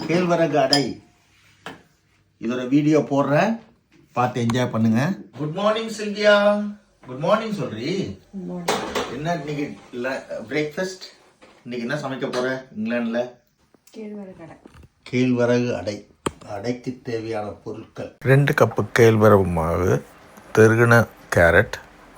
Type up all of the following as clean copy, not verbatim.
கேழ்வரகு அடை இதோட வீடியோ போடுறேன், பார்த்து என்ஜாய் பண்ணுங்க. Good morning Sylvia. Good morning சொல்றி. என்ன இன்னைக்கு பிரேக்ஃபாஸ்ட்? இன்னைக்கு என்ன சமைக்க போற இங்கிலாந்துல? கேழ்வரகு அடை. அடைக்கு தேவையான பொருட்கள்: 2 கப்பு கேழ்வரகு மாவு, திருகுன கேரட்,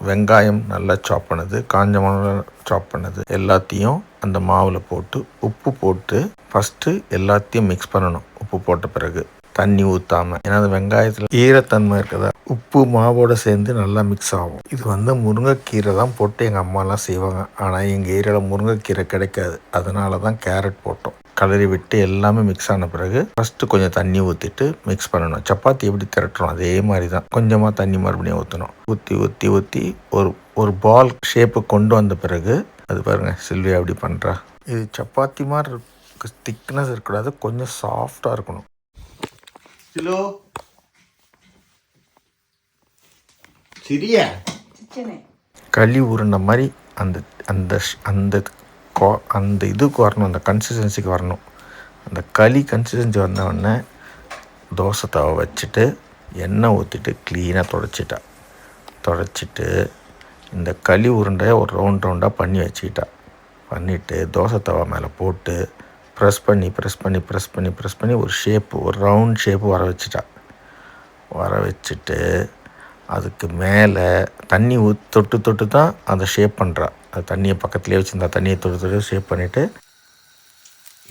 வெங்காயம் நல்லா சாப் பண்ணது, காஞ்ச மிளகா சாப் பண்ணது எல்லாத்தையும் அந்த மாவில் போட்டு உப்பு போட்டு ஃபஸ்ட்டு எல்லாத்தையும் மிக்ஸ் பண்ணணும். உப்பு போட்ட பிறகு தண்ணி ஊற்றாமல், ஏன்னா அந்த வெங்காயத்தில் ஈரத்தன்மை இருக்குதா, உப்பு மாவோடு சேர்ந்து நல்லா மிக்ஸ் ஆகும். இது முருங்கைக்கீரை தான் போட்டு எங்கள் அம்மாலாம் செய்வாங்க. ஆனால் எங்கள் ஏரியாவில் முருங்கைக்கீரை கிடைக்காது, அதனால தான் கேரட் போட்டோம். கலரி விட்டு எல்லாமே மிக்ஸ் ஆன பிறகு ஃபஸ்ட்டு கொஞ்சம் தண்ணி ஊற்றிட்டு மிக்ஸ் பண்ணணும். சப்பாத்தி எப்படி திரட்டுறோம் அதே மாதிரி தான் கொஞ்சமாக தண்ணி மறுபடியும் ஊற்றணும். ஊற்றி ஊற்றி ஊற்றி ஒரு பால் ஷேப்பு கொண்டு வந்த பிறகு அது பாருங்கள் சில்வியா எப்படி பண்ணுறா. இது சப்பாத்தி மாதிரி திக்னஸ் இருக்கக்கூடாது, கொஞ்சம் சாஃப்டாக இருக்கணும். சிலோ சிரியா களி உருண்டை மாதிரி அந்த அந்த அந்த அந்த இதுக்கு வரணும், அந்த கன்சிஸ்டன்சிக்கு வரணும். அந்த களி கன்சிஸ்டன்சி வந்தவுடனே தோசை தவா வச்சுட்டு எண்ணெய் ஊற்றிட்டு க்ளீனாக தொடச்சிட்டு இந்த களி உருண்டையை ஒரு ரவுண்டாக பண்ணி வச்சுக்கிட்டா. பண்ணிவிட்டு தோசை தவா மேலே போட்டு ப்ரெஸ் பண்ணி ஒரு ஷேப்பு, ஒரு ரவுண்ட் ஷேப்பு வர வச்சுட்டு அதுக்கு மேலே தண்ணி தொட்டு தான் அந்த ஷேப் பண்ணுறா. அது தண்ணியை பக்கத்துலேயே வச்சுருந்தா தண்ணியை தொட்டு ஷேப் பண்ணிவிட்டு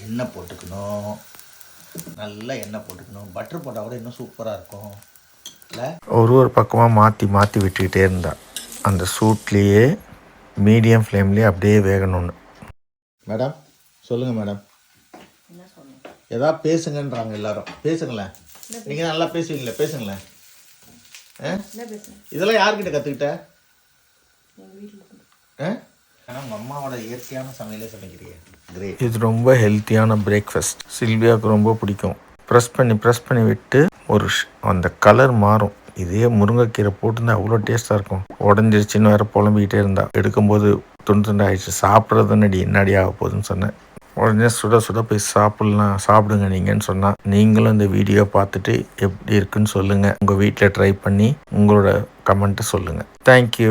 எண்ணெய் போட்டுக்கணும். நல்லா எண்ணெய் போட்டுக்கணும். பட்டர் போட்டால் கூட இன்னும் சூப்பராக இருக்கும் இல்லை? ஒரு பக்கமாக மாற்றி விட்டுக்கிட்டே இருந்தா. அந்த சூட்லேயே மீடியம் ஃப்ளேம்லேயே அப்படியே வேகணும்னு. மேடம் சொல்லுங்கள் மேடம். ஏதாவது பேசுங்கன்றாங்க எல்லாரும். பேசுங்களேன், நீங்கள் நல்லா பேசுவீங்களே, பேசுங்களேன். இதெல்லாம் யார்கிட்ட கற்றுக்கிட்ட? ஆனால் உங்கள் அம்மாவோட இயற்கையான சமையலே சமைக்கிறீங்க. கிரேட். இது ரொம்ப ஹெல்த்தியான பிரேக்ஃபாஸ்ட். சில்வியாவுக்கு ரொம்ப பிடிக்கும். ப்ரெஸ் பண்ணி விட்டு அந்த கலர் மாறும். இதே முருங்கைக்கீரை போட்டுருந்தா அவ்வளோ டேஸ்ட்டாக இருக்கும். உடஞ்சிருச்சின்னு வேறு புலம்பிக்கிட்டே இருந்தா. எடுக்கும்போது துண்டு ஆயிடுச்சு. சாப்பிட்றது என்னடி ஆக போகுதுன்னு சொன்னேன். உடனே சுட போய் சாப்பிடுங்க நீங்கன்னு சொன்னால், நீங்களும் இந்த வீடியோ பார்த்துட்டு எப்படி இருக்குன்னு சொல்லுங்கள். உங்கள் வீட்டில் ட்ரை பண்ணி உங்களோட கமெண்ட்டை சொல்லுங்கள். தேங்க்யூ.